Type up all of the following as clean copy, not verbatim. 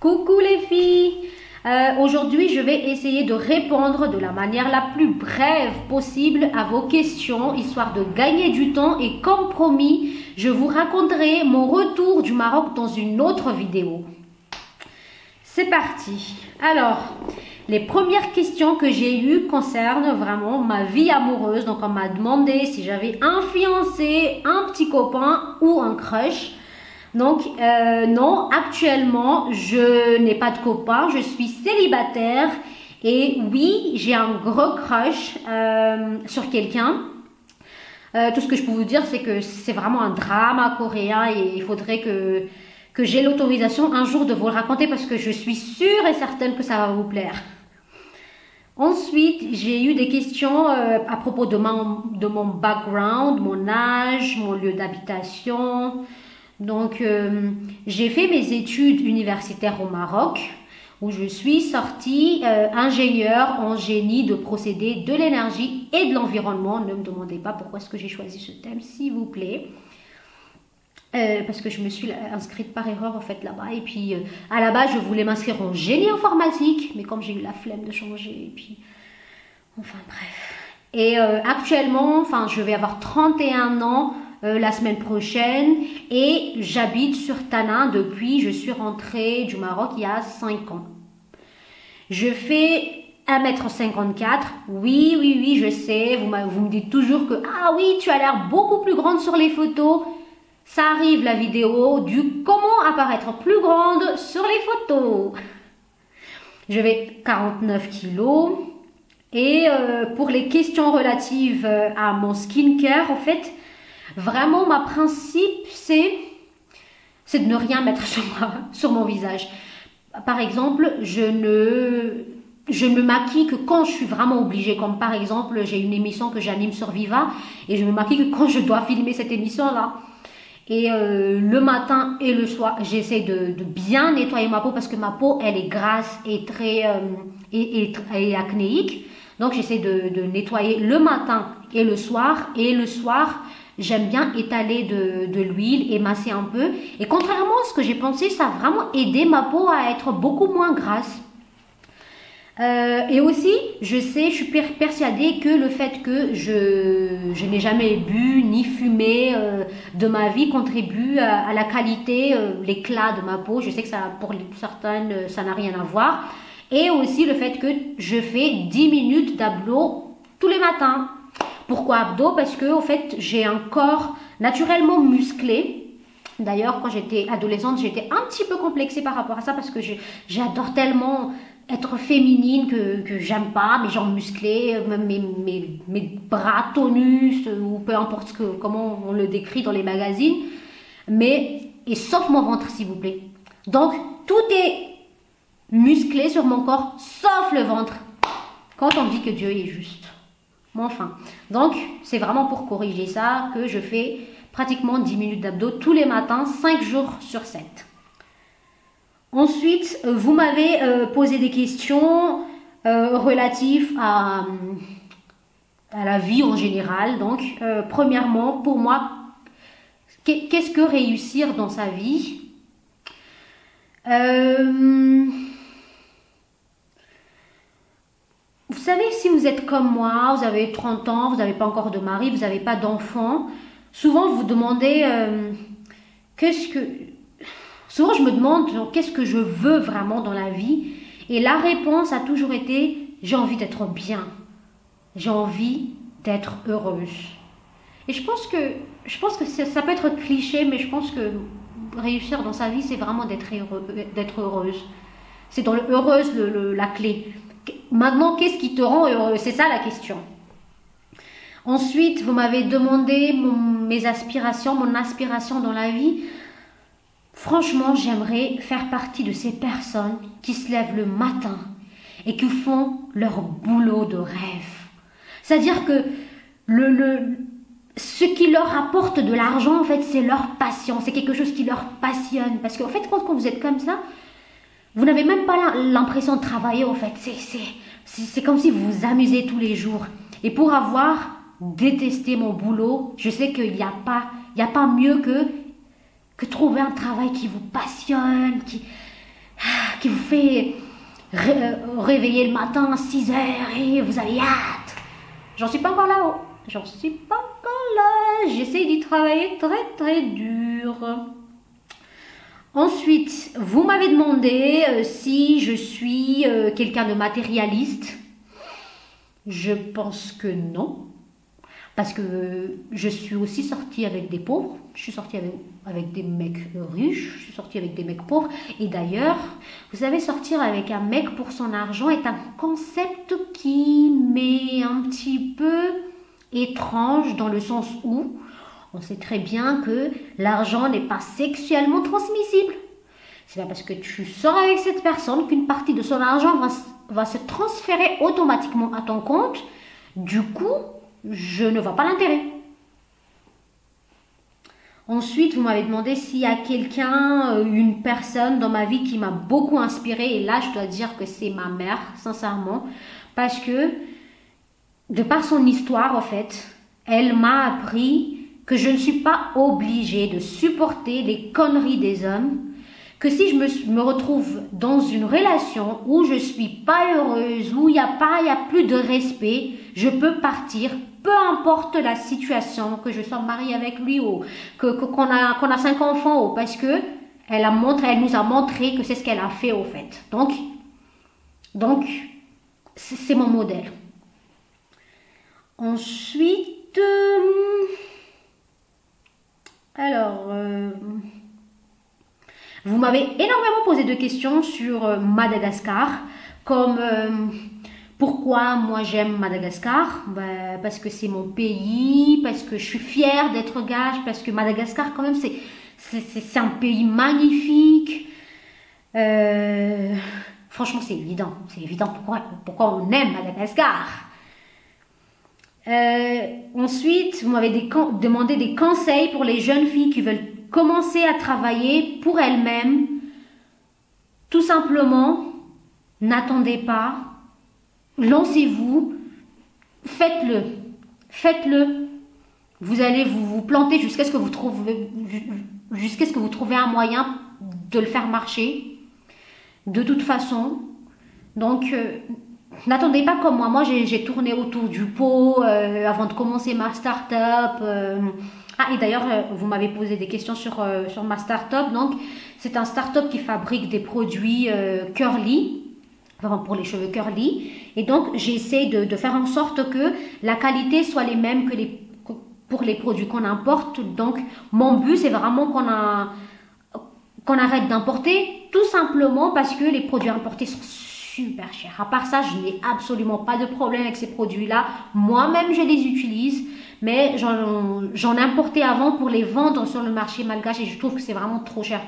Coucou les filles, aujourd'hui je vais essayer de répondre de la manière la plus brève possible à vos questions, histoire de gagner du temps et comme promis, je vous raconterai mon retour du Maroc dans une autre vidéo. C'est parti. Alors, les premières questions que j'ai eues concernent vraiment ma vie amoureuse. Donc on m'a demandé si j'avais un fiancé, un petit copain ou un crush. Donc non, actuellement je n'ai pas de copain, je suis célibataire et oui, j'ai un gros crush sur quelqu'un. Tout ce que je peux vous dire, c'est que c'est vraiment un drama coréen et il faudrait que j'ai l'autorisation un jour de vous le raconter parce que je suis sûre et certaine que ça va vous plaire. Ensuite, j'ai eu des questions à propos de mon background, mon âge, mon lieu d'habitation. Donc, j'ai fait mes études universitaires au Maroc où je suis sortie ingénieure en génie de procédés de l'énergie et de l'environnement. Ne me demandez pas pourquoi est-ce que j'ai choisi ce thème, s'il vous plaît. Parce que je me suis inscrite par erreur en fait là-bas et puis à la base je voulais m'inscrire en génie informatique mais comme j'ai eu la flemme de changer et puis enfin bref et actuellement enfin je vais avoir 31 ans la semaine prochaine et j'habite sur Tana depuis je suis rentrée du Maroc il y a 5 ans. Je fais 1m54, oui je sais, vous me dites toujours que ah oui tu as l'air beaucoup plus grande sur les photos. Ça arrive la vidéo du comment apparaître plus grande sur les photos. Je vais 49 kilos. Et pour les questions relatives à mon skincare, en fait, vraiment ma principe, c'est de ne rien mettre sur mon visage. Par exemple, je ne me maquille que quand je suis vraiment obligée. Comme par exemple, j'ai une émission que j'anime sur Viva et je me maquille que quand je dois filmer cette émission-là. Et le matin et le soir, j'essaie de bien nettoyer ma peau parce que ma peau, elle est grasse et très et acnéique. Donc, j'essaie de nettoyer le matin et le soir. Et le soir, j'aime bien étaler de l'huile et masser un peu. Et contrairement à ce que j'ai pensé, ça a vraiment aidé ma peau à être beaucoup moins grasse. Et aussi, je suis persuadée que le fait que je n'ai jamais bu ni fumé de ma vie contribue à la qualité, l'éclat de ma peau. Je sais que ça, pour certaines, ça n'a rien à voir. Et aussi le fait que je fais 10 minutes d'abdos tous les matins. Pourquoi abdos? Parce que en fait, j'ai un corps naturellement musclé. D'ailleurs, quand j'étais adolescente, j'étais un petit peu complexée par rapport à ça parce que j'adore tellement être féminine que j'aime pas, mes jambes musclées, même mes bras tonus, ou peu importe comment on le décrit dans les magazines, et sauf mon ventre s'il vous plaît. Donc tout est musclé sur mon corps, sauf le ventre, quand on dit que Dieu est juste. Mais enfin, donc c'est vraiment pour corriger ça que je fais pratiquement 10 minutes d'abdos tous les matins, 5 jours sur 7. Ensuite, vous m'avez posé des questions relatives à la vie en général. Donc, premièrement, pour moi, qu'est-ce que réussir dans sa vie? Vous savez, si vous êtes comme moi, vous avez 30 ans, vous n'avez pas encore de mari, vous n'avez pas d'enfant, souvent vous demandez souvent, je me demande qu'est-ce que je veux vraiment dans la vie. Et la réponse a toujours été j'ai envie d'être bien. J'ai envie d'être heureuse. Et je pense que ça peut être cliché, mais je pense que réussir dans sa vie, c'est vraiment d'être heureuse. C'est dans le heureuse la clé. Maintenant, qu'est-ce qui te rend heureuse? C'est ça la question. Ensuite, vous m'avez demandé mon aspiration dans la vie. Franchement, j'aimerais faire partie de ces personnes qui se lèvent le matin et qui font leur boulot de rêve. C'est-à-dire que ce qui leur apporte de l'argent, en fait, c'est leur passion. C'est quelque chose qui leur passionne. Parce qu'en fait, quand vous êtes comme ça, vous n'avez même pas l'impression de travailler, en fait. C'est comme si vous vous amusez tous les jours. Et pour avoir détesté mon boulot, je sais qu'il n'y a pas mieux que trouver un travail qui vous passionne, qui vous fait réveiller le matin à 6 heures et vous avez hâte. J'en suis pas encore là-haut. J'en suis pas encore là. J'essaie d'y travailler très très dur. Ensuite, vous m'avez demandé si je suis quelqu'un de matérialiste. Je pense que non. Parce que je suis aussi sortie avec des pauvres. Je suis sortie avec des mecs riches. Je suis sortie avec des mecs pauvres. Et d'ailleurs, vous savez, sortir avec un mec pour son argent est un concept qui m'est un petit peu étrange dans le sens où on sait très bien que l'argent n'est pas sexuellement transmissible. C'est pas parce que tu sors avec cette personne qu'une partie de son argent va se transférer automatiquement à ton compte. Du coup, je ne vois pas l'intérêt. Ensuite, vous m'avez demandé s'il y a quelqu'un, une personne dans ma vie qui m'a beaucoup inspirée. Et là, je dois dire que c'est ma mère, sincèrement. Parce que, de par son histoire, en fait, elle m'a appris que je ne suis pas obligée de supporter les conneries des hommes, que si je me retrouve dans une relation où je suis pas heureuse, où il y a plus de respect, je peux partir, peu importe la situation, que je sois mariée avec lui ou qu'on a 5 enfants, ou parce que elle nous a montré que c'est ce qu'elle a fait au fait. Donc c'est mon modèle. Ensuite, vous m'avez énormément posé de questions sur Madagascar, comme pourquoi moi j'aime Madagascar, parce que c'est mon pays, parce que je suis fière d'être gage, parce que Madagascar quand même c'est un pays magnifique. Franchement c'est évident pourquoi on aime Madagascar. Ensuite, vous m'avez demandé des conseils pour les jeunes filles qui veulent commencer à travailler pour elles-mêmes. Tout simplement, n'attendez pas, lancez-vous, faites-le. Vous allez vous planter jusqu'à ce que vous trouvez un moyen de le faire marcher. De toute façon, donc n'attendez pas comme moi. Moi, j'ai tourné autour du pot avant de commencer ma start-up. Et d'ailleurs, vous m'avez posé des questions sur ma start-up. Donc, c'est un start-up qui fabrique des produits curly, enfin, pour les cheveux curly. Et donc, j'essaie de faire en sorte que la qualité soit les mêmes pour les produits qu'on importe. Donc, mon but, c'est vraiment qu'on arrête d'importer, tout simplement parce que les produits importés sont super cher. À part ça, je n'ai absolument pas de problème avec ces produits-là. Moi-même, je les utilise, mais j'en importais avant pour les vendre sur le marché malgache et je trouve que c'est vraiment trop cher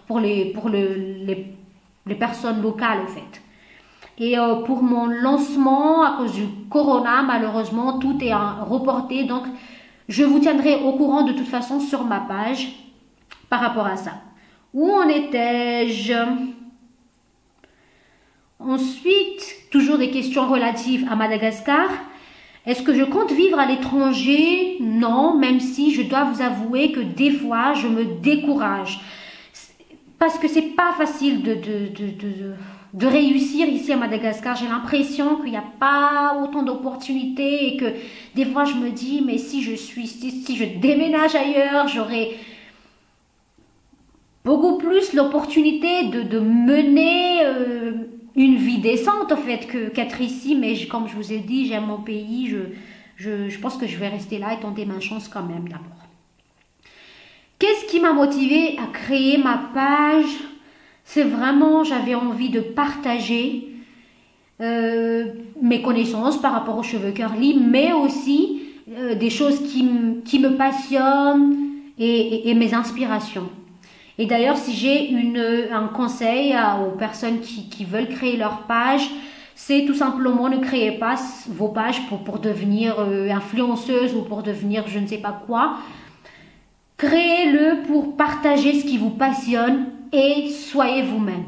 pour les personnes locales, en fait. Et pour mon lancement, à cause du corona, malheureusement, tout est reporté. Donc, je vous tiendrai au courant de toute façon sur ma page par rapport à ça. Où en étais-je ? Ensuite, toujours des questions relatives à Madagascar. Est-ce que je compte vivre à l'étranger? Non, même si je dois vous avouer que des fois, je me décourage. Parce que c'est pas facile de réussir ici à Madagascar. J'ai l'impression qu'il n'y a pas autant d'opportunités et que des fois, je me dis, mais si je déménage ailleurs, j'aurai beaucoup plus l'opportunité de mener une vie décente en fait qu'être ici, mais comme je vous ai dit, j'aime mon pays, je pense que je vais rester là et tenter ma chance quand même d'abord. Qu'est-ce qui m'a motivée à créer ma page? C'est vraiment, j'avais envie de partager mes connaissances par rapport aux cheveux curly, mais aussi des choses qui me passionnent et mes inspirations. Et d'ailleurs, si j'ai un conseil aux personnes qui veulent créer leur page, c'est tout simplement ne créez pas vos pages pour devenir influenceuse ou pour devenir je ne sais pas quoi. Créez-le pour partager ce qui vous passionne et soyez vous-même.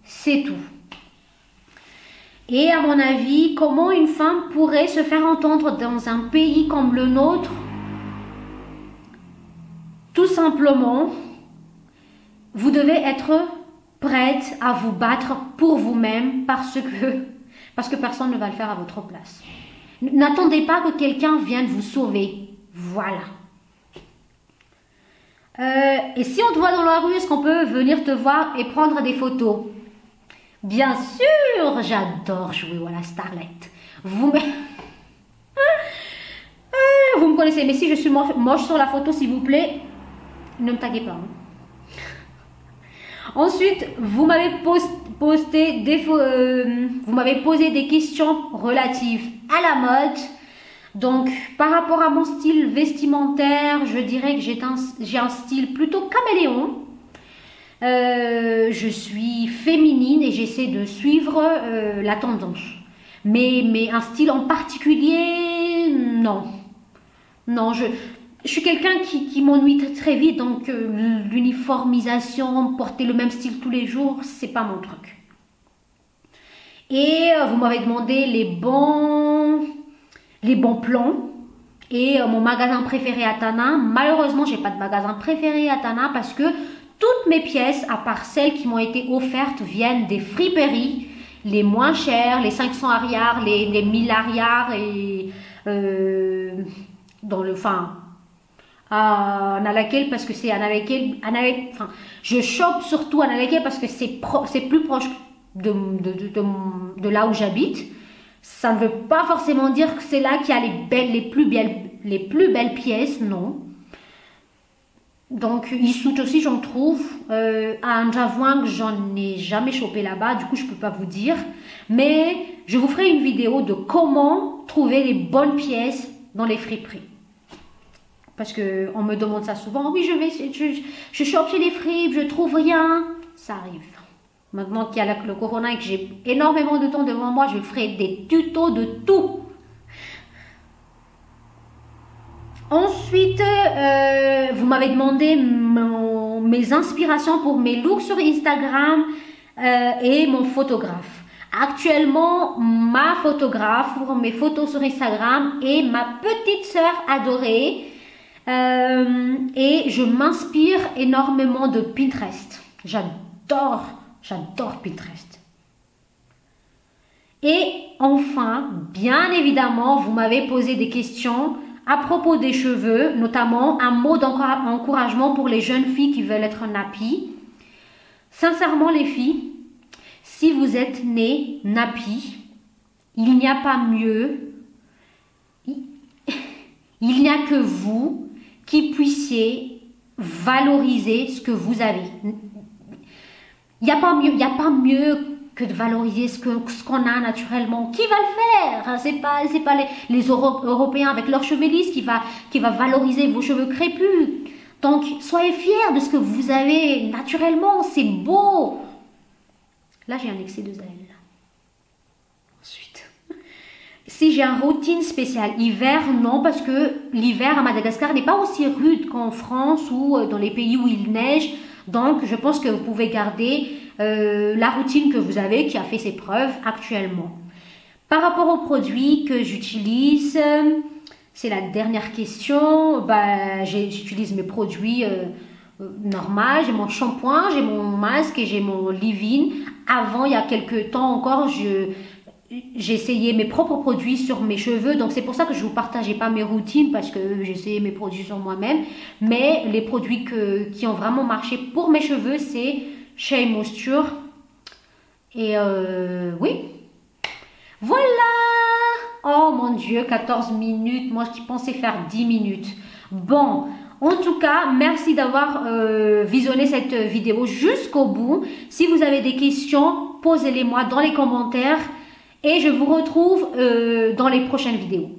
C'est tout. Et à mon avis, comment une femme pourrait se faire entendre dans un pays comme le nôtre? Tout simplement, vous devez être prête à vous battre pour vous-même parce que personne ne va le faire à votre place. N'attendez pas que quelqu'un vienne vous sauver. Voilà. Et si on te voit dans la rue, est-ce qu'on peut venir te voir et prendre des photos? Bien sûr, j'adore jouer à la starlette. Vous me connaissez, mais si je suis moche sur la photo, s'il vous plaît, ne me taguez pas. Hein. Ensuite, vous m'avez posé des questions relatives à la mode. Donc, par rapport à mon style vestimentaire, je dirais que j'ai un style plutôt caméléon. Je suis féminine et j'essaie de suivre la tendance. Mais un style en particulier, non. Non, je suis quelqu'un qui m'ennuie très vite, donc l'uniformisation, porter le même style tous les jours, c'est pas mon truc. Et vous m'avez demandé les bons plans et mon magasin préféré à Tana. Malheureusement, j'ai pas de magasin préféré à Tana parce que toutes mes pièces, à part celles qui m'ont été offertes, viennent des friperies, les moins chères, les 500 arrières, les 1000 arrières et dans le à Nalakel parce que c'est à Nalakel, je chope surtout à Nalakel parce que c'est plus proche de là où j'habite. Ça ne veut pas forcément dire que c'est là qu'il y a les plus belles pièces, non. Donc, Issout aussi, j'en trouve. À N'Djamwang, j'en ai jamais chopé là-bas, du coup, je ne peux pas vous dire. Mais je vous ferai une vidéo de comment trouver les bonnes pièces dans les friperies. Parce qu'on me demande ça souvent. Oui, je chope chez les fripes, je trouve rien. Ça arrive. Maintenant qu'il y a le corona et que j'ai énormément de temps devant moi, je ferai des tutos de tout. Ensuite, vous m'avez demandé mes inspirations pour mes looks sur Instagram et mon photographe. Actuellement, ma photographe pour mes photos sur Instagram est ma petite sœur adorée. Et je m'inspire énormément de Pinterest. J'adore Pinterest. Et enfin, bien évidemment, vous m'avez posé des questions à propos des cheveux, notamment un mot d'encouragement pour les jeunes filles qui veulent être nappy. Sincèrement, les filles, si vous êtes nées nappy, il n'y a pas mieux, il n'y a que vous qui puissiez valoriser ce que vous avez. Il n'y a pas mieux que de valoriser ce qu'on a naturellement. Qui va le faire? C'est pas les Européens avec leurs cheveux lisses qui va valoriser vos cheveux crépus. Donc, soyez fiers de ce que vous avez naturellement. C'est beau. Là, j'ai un excès de zèle. Ensuite, si j'ai une routine spéciale hiver, non, parce que l'hiver à Madagascar n'est pas aussi rude qu'en France ou dans les pays où il neige. Donc, je pense que vous pouvez garder la routine que vous avez, qui a fait ses preuves actuellement. Par rapport aux produits que j'utilise, c'est la dernière question. J'utilise mes produits normaux. J'ai mon shampoing, j'ai mon masque et j'ai mon leave-in. Avant, il y a quelques temps encore, j'ai essayé mes propres produits sur mes cheveux, donc c'est pour ça que je ne vous partageais pas mes routines parce que j'ai essayé mes produits sur moi-même. Mais les produits qui ont vraiment marché pour mes cheveux, c'est Shea Moisture. Et oui, voilà. Oh mon Dieu, 14 minutes, moi qui pensais faire 10 minutes. Bon, en tout cas, merci d'avoir visionné cette vidéo jusqu'au bout. Si vous avez des questions, posez-les moi dans les commentaires. Et je vous retrouve dans les prochaines vidéos.